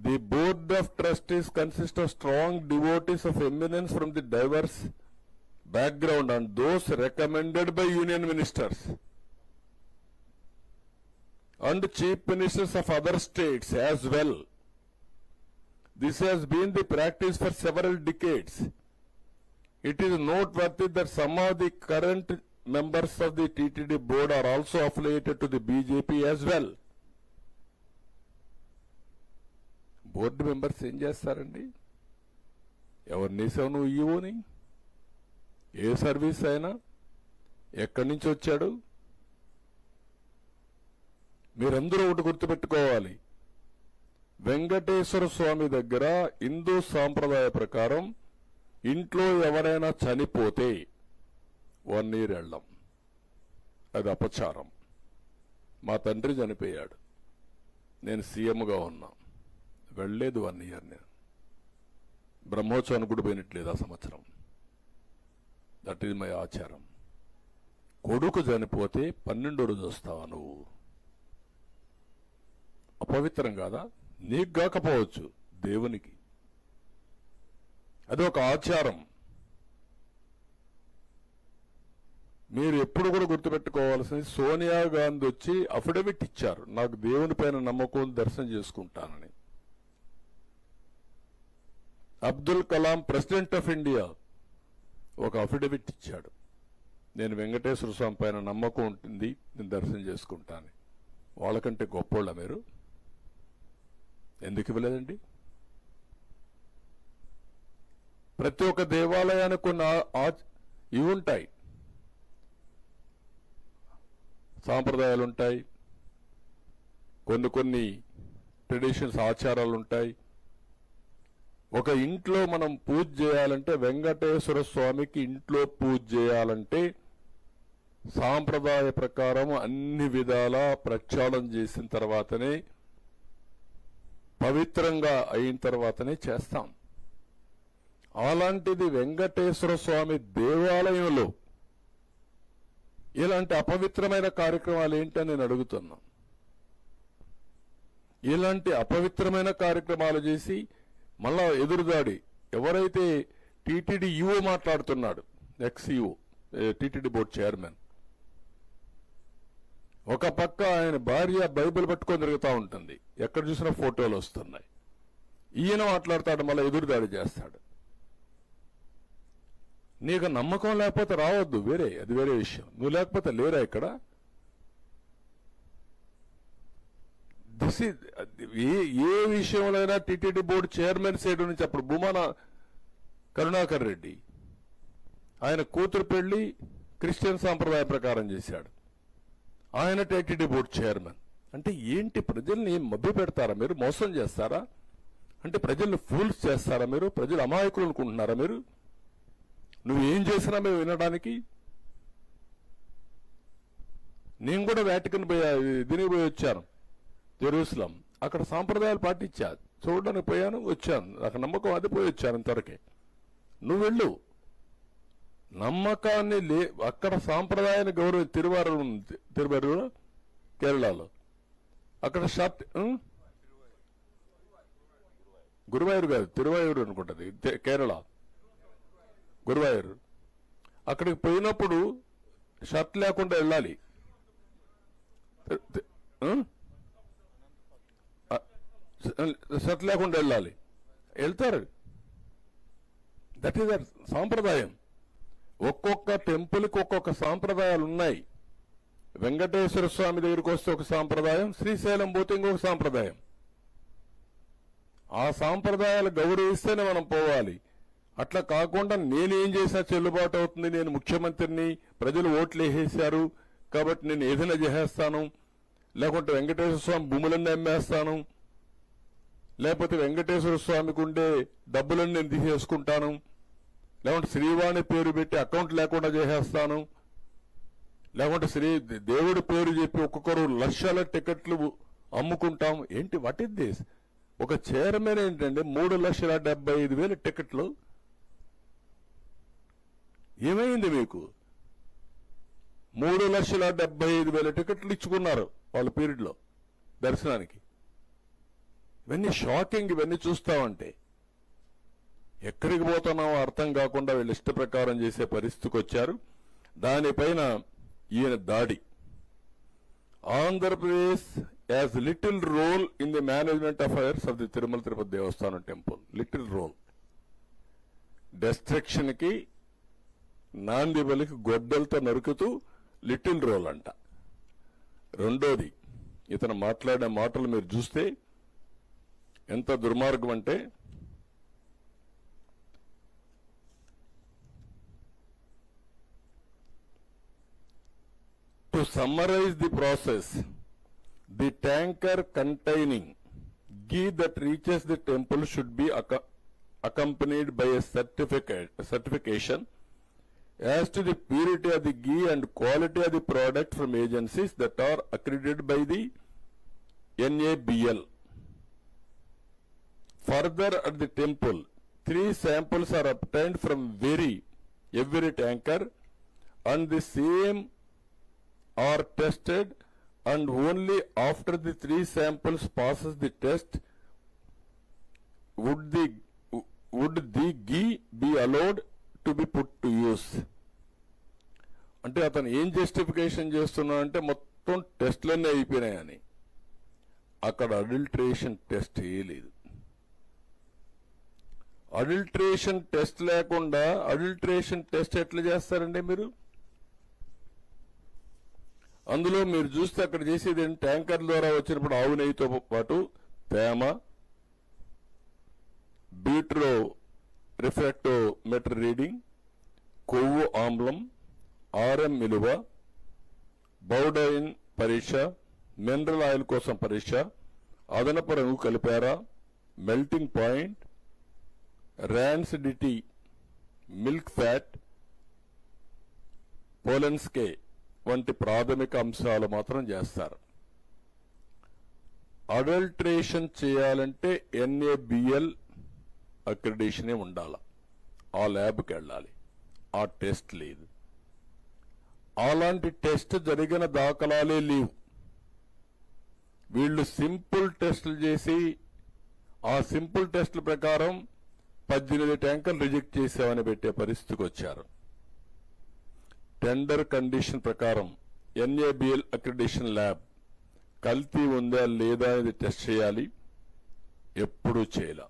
the board of trustees consist of strong devotees of eminence from the divorce background and those recommended by union ministers and chief ministers of other states as well. This has been the practice for several decades. It is noteworthy that some of the current members of the TTD board are also affiliated to the BJP as well. Board members ఏం చేస్తారండి? ఎవరినేసావు నువ్వు ఈవోని? ఏ సర్వీస్ అయినా ఎక్కడి నుంచి వచ్చాడు? మీరందరూ ఒకటి గుర్తుపెట్టుకోవాలి, వెంకటేశ్వర స్వామి దగ్గర హిందూ సాంప్రదాయ ప్రకారం ఇంట్లో ఎవరైనా చనిపోతే 1 year వెళ్ళం, అది అపచారం. మా తండ్రి చనిపోయాడు, నేను సీఎంగా ఉన్నా, వెళ్ళలేదు 1 year. నేను బ్రహ్మోత్సవానికి కూడా పోయినట్లేదు ఆ సంవత్సరం. దట్ ఈజ్ మై ఆచారం. కొడుకు చనిపోతే 12వ రోజు వస్తావా నువ్వు? అపవిత్రం కాదా? నీకు కాకపోవచ్చు, దేవునికి. అది ఒక ఆచారం. మీరు ఎప్పుడు కూడా గుర్తుపెట్టుకోవాల్సింది, సోనియా గాంధీ వచ్చి అఫిడవిట్ ఇచ్చారు, నాకు దేవుని పైన నమ్మకం, దర్శనం చేసుకుంటానని. Abdul Kalam president of India ఒక అఫిడవిట్ ఇచ్చాడు, నేను వెంకటేశ్వర స్వామి పైన నమ్మకం ఉంటుంది, నేను దర్శనం చేసుకుంటాను. వాళ్ళకంటే గొప్పోళ్ళ మీరు? ఎందుకు ఇవ్వలేదండి? ప్రతి ఒక్క దేవాలయానికి కొన్ని ఇవి ఉంటాయి, సాంప్రదాయాలు ఉంటాయి, కొన్ని ట్రెడిషన్స్, ఆచారాలు ఉంటాయి. ఒక ఇంట్లో మనం పూజ చేయాలంటే, వెంకటేశ్వర స్వామికి ఇంట్లో పూజ చేయాలంటే సాంప్రదాయ ప్రకారం అన్ని విధాలా ప్రక్షాళన చేసిన తర్వాతనే, పవిత్రంగా అయిన తర్వాతనే చేస్తాం. అలాంటిది వెంకటేశ్వర స్వామి దేవాలయంలో ఇలాంటి అపవిత్రమైన కార్యక్రమాలు ఏంటని నేను అడుగుతున్నా. ఇలాంటి అపవిత్రమైన కార్యక్రమాలు చేసి మళ్ళా ఎదురుదాడి, ఎవరైతే టీటీడీ ఈఓ మాట్లాడుతున్నాడు, ఎక్స్-ఈఓ, టీటీడీ బోర్డు చైర్మన్, ఒక పక్క ఆయన భార్య బైబిల్ పట్టుకొని తిరుగుతూ ఉంటుంది, ఎక్కడ చూసినా ఫోటోలు వస్తున్నాయి. ఈయన మాట్లాడతాడు, మళ్ళీ ఎదురుదాడి చేస్తాడు. నీకు నమ్మకం లేకపోతే రావద్దు, అది వేరే విషయం. నువ్వు లేకపోతే లేరా ఇక్కడ? ఏ విషయంలో టీటీడీ బోర్డు చైర్మన్ సైడ్ నుంచి అప్పుడు భూమాన కరుణాకర్ రెడ్డి, ఆయన కూతురు పెళ్లి క్రిస్టియన్ సాంప్రదాయ ప్రకారం చేశాడు, ఆయన టీటీడీ బోర్డు చైర్మన్. అంటే ఏంటి? ప్రజల్ని మభ్య పెడతారా మీరు? మోసం చేస్తారా? అంటే ప్రజల్ని ఫూల్స్ చేస్తారా మీరు? ప్రజలు అమాయకులు అనుకుంటున్నారా మీరు? నువ్వేం చేసినా మేము వినడానికి? నేను కూడా వాటికన్ దీనికి పోయి వచ్చాను, జెరూసలం. అక్కడ సాంప్రదాయాలు పాటించా, చూడడానికి పోయాను, వచ్చాను. నాకు నమ్మకం అది, పోయి వచ్చాను ఇంతవరకే. నువ్వు వెళ్ళు. నమ్మకాన్ని అక్కడ సాంప్రదాయాన్ని గౌరవ తిరువారూరు కేరళలో అక్కడ షర్ట్, గురువాయూరు కాదు, తిరువాయూరు అనుకుంటది, కేరళ గురువాయూరు. అక్కడికి పోయినప్పుడు షర్ట్ లేకుండా వెళ్ళాలి. షర్ట్ లేకుండా వెళ్ళాలి, వెళ్తారు. దట్ ఈస్ దట్ సాంప్రదాయం. ఒక్కొక్క టెంపుల్కి ఒక్కొక్క సాంప్రదాయాలు ఉన్నాయి. వెంకటేశ్వర స్వామి దగ్గరికి వస్తే ఒక సాంప్రదాయం, శ్రీశైలం పోతే ఇంకొక సాంప్రదాయం. ఆ సాంప్రదాయాలు గౌరవిస్తేనే మనం పోవాలి. అట్లా కాకుండా నేనేం చేసినా చెల్లుబాటు అవుతుంది, నేను ముఖ్యమంత్రిని, ప్రజలు ఓట్లు వేసేశారు కాబట్టి నేను ఏదైనా చేసేస్తాను, లేకుంటే వెంకటేశ్వర స్వామి భూములన్నీ అమ్మేస్తాను, లేకపోతే వెంకటేశ్వర స్వామికి ఉండే డబ్బులన్నీ నేను తీసేసుకుంటాను, లేకుంటే శ్రీవాణి పేరు పెట్టి అకౌంట్ లేకుండా చేసేస్తాను, లేకుంటే దేవుడి పేరు చెప్పి ఒక్కొక్కరు లక్షల టికెట్లు అమ్ముకుంటాం. ఏంటి వాట్ ఇస్ దిస్? ఒక చైర్మన్ ఏంటంటే 3,75,000 టికెట్లు. ఏమైంది మీకు? 3,75,000 టికెట్లు ఇచ్చుకున్నారు వాళ్ళ పీరియడ్లో దర్శనానికి. ఇవన్నీ షాకింగ్. ఇవన్నీ చూస్తామంటే ఎక్కడికి పోతున్నామో అర్థం కాకుండా వీళ్ళు ఇష్ట ప్రకారం చేసే పరిస్థితికి వచ్చారు. దానిపైన ఈయన దాడి. Andhra Pradesh has little role in the management affairs of the Tirumala Tirupati Devasthanam temple. Little role. Destruction కి నాంది బలికి గొడ్డలతో నరుకుతూ లిటిల్ రోల్ అంట. రెండోది, ఇతను మాట్లాడే మాటలు మీరు చూస్తే ఎంత దుర్మార్గం అంటే, to summarize the process, the tanker containing ghee that reaches the temple should be accompanied by a certification as to the purity of the ghee and quality of the product from agencies that are accredited by the NABL. Further, at the temple, 3 samples are obtained from every tanker, and the same are tested, and only after the 3 samples passes the test would the ghee be allowed to be put to use. అంటే అతను ఏం జస్టిఫికేషన్ చేస్తున్నాడంటే మొత్తం టెస్ట్లన్నీ అయిపోయినాయని. అక్కడ అడల్ట్రేషన్ టెస్ట్ చేయలేదు. అడల్ట్రేషన్ టెస్ట్ లేకుండా అడల్ట్రేషన్ టెస్ట్ ఎట్లా చేస్తారండి మీరు? అందులో మీరు చూస్తే అక్కడ చేసేది ట్యాంకర్ ద్వారా వచ్చినప్పుడు ఆవు నెయ్యితో పాటు తేమ, బీట్రో రిఫ్రాక్టోమీటర్ రీడింగ్, కొవ్వు ఆమ్లం, ఆర్ఎం విలువ, బౌడైన్ పరీక్ష, మినరల్ ఆయిల్ కోసం పరీక్ష, అదనపు రంగు కలిపారా, melting point, rancidity, milk fat, Polenske వంటి ప్రాథమిక అంశాలు మాత్రం చేస్తారు. అడల్ట్రేషన్ చేయాలంటే NABL అక్రిడిషనే ఉండాలి. ఆ ల్యాబ్కి వెళ్ళాలి. ఆ టెస్ట్ లేదు. అలాంటి టెస్ట్ జరిగిన దాఖలాలే లేవు. వీళ్ళు సింపుల్ టెస్టులు చేసి ఆ సింపుల్ టెస్టుల ప్రకారం 18 ట్యాంకర్లు రిజెక్ట్ చేసామని పెట్టే పరిస్థితికి వచ్చారు. టెండర్ కండిషన్ ప్రకారం NABL అక్రిడిషన్ ల్యాబ్ కల్తీ ఉందా లేదా అనేది టెస్ట్ చేయాలి. ఎప్పుడూ చేయాల.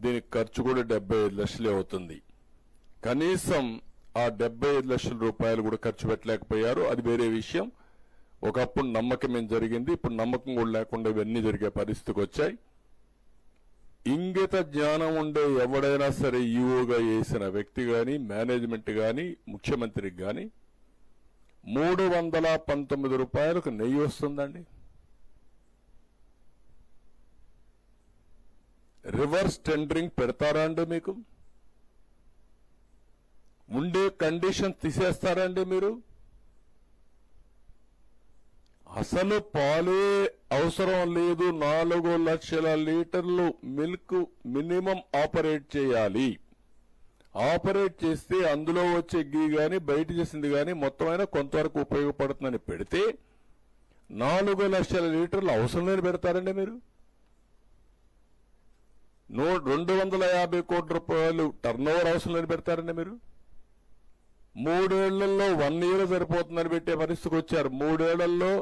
దీనికి ఖర్చు కూడా 75 లక్షలే అవుతుంది. కనీసం ఆ 75 లక్షల రూపాయలు కూడా ఖర్చు పెట్టలేకపోయారు. అది వేరే విషయం. ఒకప్పుడు నమ్మకం ఏం జరిగింది, ఇప్పుడు నమ్మకం కూడా లేకుండా ఇవన్నీ జరిగే పరిస్థితికి వచ్చాయి. ఇంగిత జ్ఞానం ఉండే ఎవడైనా సరే ఈఓగా వేసిన వ్యక్తి గాని, మేనేజ్మెంట్ గాని, ముఖ్యమంత్రికి గాని 319 రూపాయలకు నెయ్యి వస్తుందండి. రివర్స్ టెండరింగ్ పెడతారా అండి? మీకు ఉండే కండిషన్ తీసేస్తారండి మీరు? అసలు పాలే అవసరం లేదు. 4 లక్షల లీటర్లు మిల్క్ మినిమం ఆపరేట్ చేయాలి. ఆపరేట్ చేస్తే అందులో వచ్చే గీ గాని బయట చేసింది గాని మొత్తమైనా కొంతవరకు ఉపయోగపడుతుందని పెడితే 4 లక్షల లీటర్లు అవసరం లేని పెడతారండి మీరు? 250 కోట్ల రూపాయలు టర్న్ ఓవర్ అవసరం లేని పెడతారండి మీరు? 3 ఏళ్లలో 1 ఇయర్ సరిపోతుందని పెట్టే పరిస్థితికి వచ్చారు. 3 ఏళ్లలో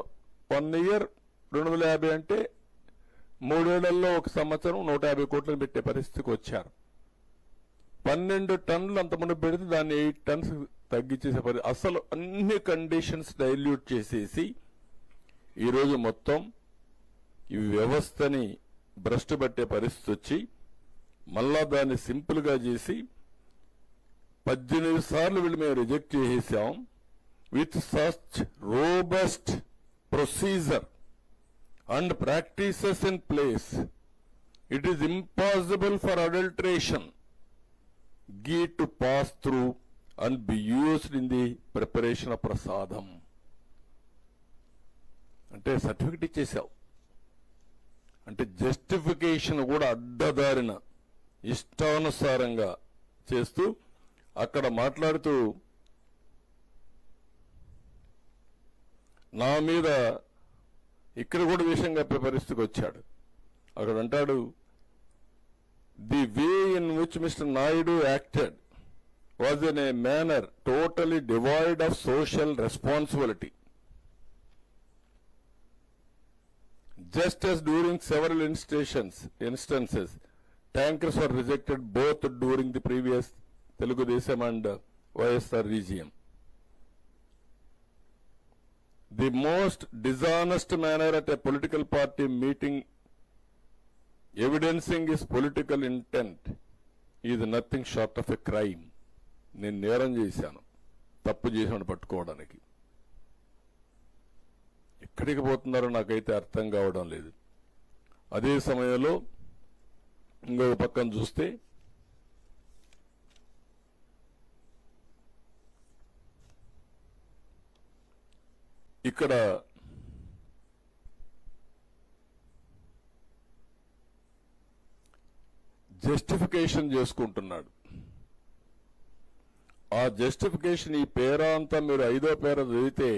1 ఇయర్ 250 అంటే 3 ఏళ్లలో 1 సంవత్సరం 150 కోట్లను పెట్టే పరిస్థితికి వచ్చారు. 12 టన్నులు అంతమంది పెడితే దాన్ని 8 టన్స్ తగ్గించేసే పరిస్థితి. అసలు అన్ని కండిషన్స్ డైల్యూట్ చేసేసి ఈరోజు మొత్తం ఈ వ్యవస్థని భ్రష్టు పట్టే పరిస్థితి వచ్చి మళ్ళా దాన్ని సింపుల్ గా చేసి 18 సార్లు వీళ్ళు మేము రిజెక్ట్ చేసేసాం. With such robust procedure and practices in place, it is impossible for adulteration ghee to pass through and be used in the preparation of prasadam. అంటే సర్టిఫికెట్ ఇచ్చేసావు అంటే జస్టిఫికేషన్ కూడా అడ్డదారిన ఇష్టానుసారంగా చేస్తూ అక్కడ మాట్లాడుతూ నా మీద ఇక్కడ కూడా విషయంగా పరిస్థితికి వచ్చాడు. అక్కడ అంటాడు the way in which mister Naidu acted was in a manner totally divide of social responsibility. Just as during several instances, tankers were rejected both during the previous Telugu Desam and YSR regime. The most dishonest manner at a political party meeting evidencing his political intent is nothing short of a crime. నేను నేరం చేశాను, తప్పు చేశాను పట్టుకోవడానికి. ఎక్కడికి పోతున్నారో నాకైతే అర్థం కావడం లేదు. అదే సమయంలో ఇంకొక పక్కన చూస్తే ఇక్కడ జస్టిఫికేషన్ చేసుకుంటున్నాడు. ఆ జస్టిఫికేషన్ ఈ పేరా అంతా మీరు 5వ పేర చదివితే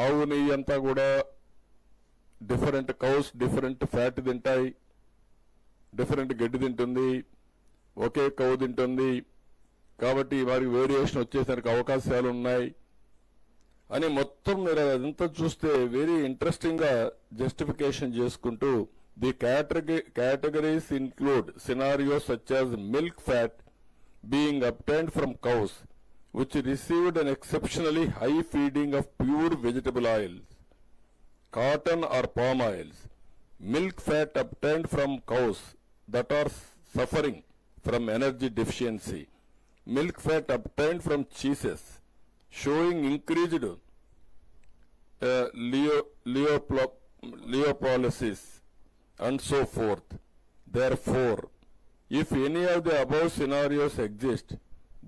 ఆవు నెయ్యి అంతా కూడా డిఫరెంట్ కౌస్ డిఫరెంట్ ఫ్యాట్ తింటాయి, డిఫరెంట్ గడ్డి తింటుంది, ఒకే కౌ తింటుంది, కాబట్టి వారికి వేరియేషన్ వచ్చేసరికి అవకాశాలు ఉన్నాయి అని మొత్తం మీరు అదంతా చూస్తే వెరీ ఇంట్రెస్టింగ్ గా జస్టిఫికేషన్ చేసుకుంటూ the categories include scenarios such as milk fat being obtained from cows which received an exceptionally high feeding of pure vegetable oils, cotton or palm oils, milk fat obtained from cows that are suffering from energy deficiency, milk fat obtained from cheeses showing increased leopolysis and so forth. Therefore, if any of the above scenarios exist,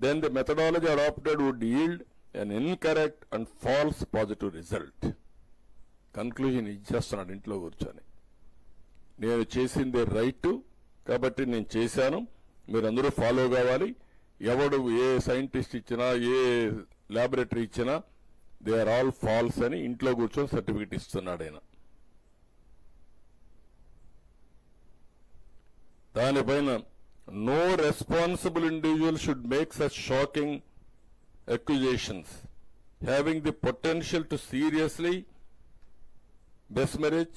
then the methodology adopted would yield an incorrect and false positive result. Conclusion ఇచ్చేస్తున్నాడు ఇంట్లో కూర్చొని. నేను చేసిందే రైట్ కాబట్టి నేను చేశాను, మీరందరూ ఫాలో కావాలి. ఎవడు ఏ సైంటిస్ట్ ఇచ్చినా ఏ ల్యాబొరేటరీ ఇచ్చినా దే ఆర్ ఆల్ ఫాల్స్ అని ఇంట్లో కూర్చొని సర్టిఫికెట్ ఇస్తున్నాడు ఆయన. దానిపైన no responsible individual should make such shocking accusations having the potential to seriously besmirch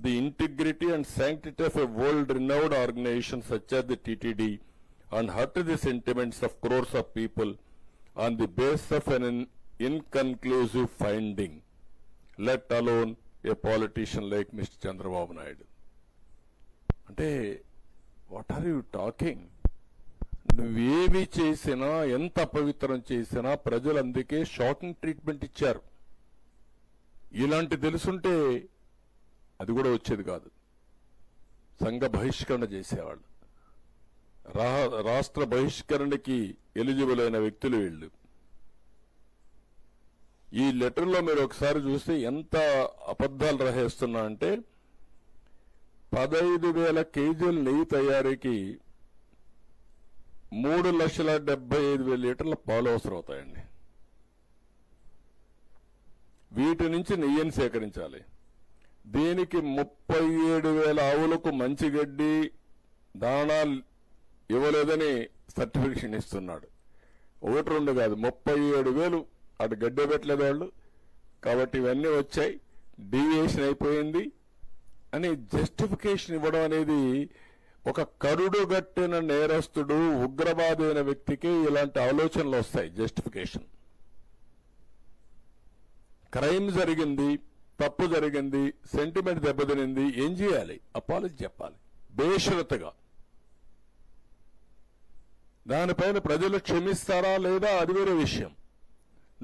the integrity and sanctity of a world-renowned organization such as the TTD and hurt the sentiments of crores of people on the basis of an inconclusive finding, let alone a politician like Mr. Chandrababu Naidu. అంటే వాట్ ఆర్ యూ టాకింగ్? నువ్వేమి చేసినా ఎంత అపవిత్రం చేసినా ప్రజలు అందుకే షాకింగ్ ట్రీట్మెంట్ ఇచ్చారు. ఇలాంటి తెలుసుంటే అది కూడా వచ్చేది కాదు. సంఘ బహిష్కరణ చేసేవాళ్ళు, రాష్ట్ర బహిష్కరణకి ఎలిజిబుల్ అయిన వ్యక్తులు వీళ్ళు. ఈ లెటర్లో మీరు ఒకసారి చూస్తే ఎంత అబద్ధాలు రాసేస్తున్నా అంటే 15,000 కేజీల నెయ్యి తయారీకి 3,75,000 లీటర్ల పాలు అవసరం అవుతాయండి. వీటి నుంచి నెయ్యిని సేకరించాలి. దీనికి 37,000 ఆవులకు మంచి గడ్డి దాణా ఇవ్వలేదని సర్టిఫికేషన్ ఇస్తున్నాడు. 1-2 కాదు, 37,000 అటు గడ్డి పెట్టలేదు వాళ్ళు. కాబట్టి ఇవన్నీ వచ్చాయి, డీవియేషన్ అయిపోయింది అని జస్టిఫికేషన్ ఇవ్వడం అనేది ఒక కరుడుగట్టిన నేరస్తుడు, ఉగ్రవాదైన వ్యక్తికి ఇలాంటి ఆలోచనలు వస్తాయి. జస్టిఫికేషన్, క్రైమ్ జరిగింది, తప్పు జరిగింది, సెంటిమెంట్ దెబ్బతినింది, ఏం చేయాలి? అపాలజీ చెప్పాలి బేషరతుగా. దానిపైన ప్రజలు క్షమిస్తారా లేదా అది వేరే విషయం.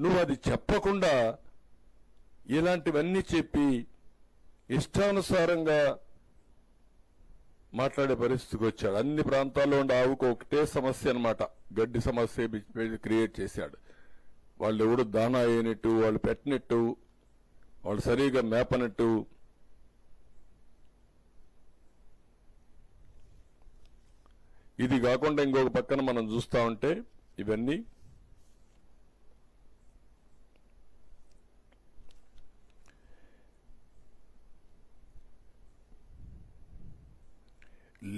నువ్వు అది చెప్పకుండా ఇలాంటివన్నీ చెప్పి ఇష్టానుసారంగా మాట్లాడే పరిస్థితికి వచ్చాడు. అన్ని ప్రాంతాల్లో ఉండే ఆవుకు ఒకటే సమస్య అన్నమాట, గడ్డి సమస్య క్రియేట్ చేశాడు. వాళ్ళు ఎవడు దానా వేయనట్టు, వాళ్ళు పెట్టినట్టు, వాళ్ళు సరిగా మేపనట్టు. ఇది కాకుండా ఇంకొక పక్కన మనం చూస్తా ఉంటే ఇవన్నీ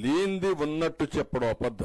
లేనిది ఉన్నట్టు చెప్పడం అబద్ధం.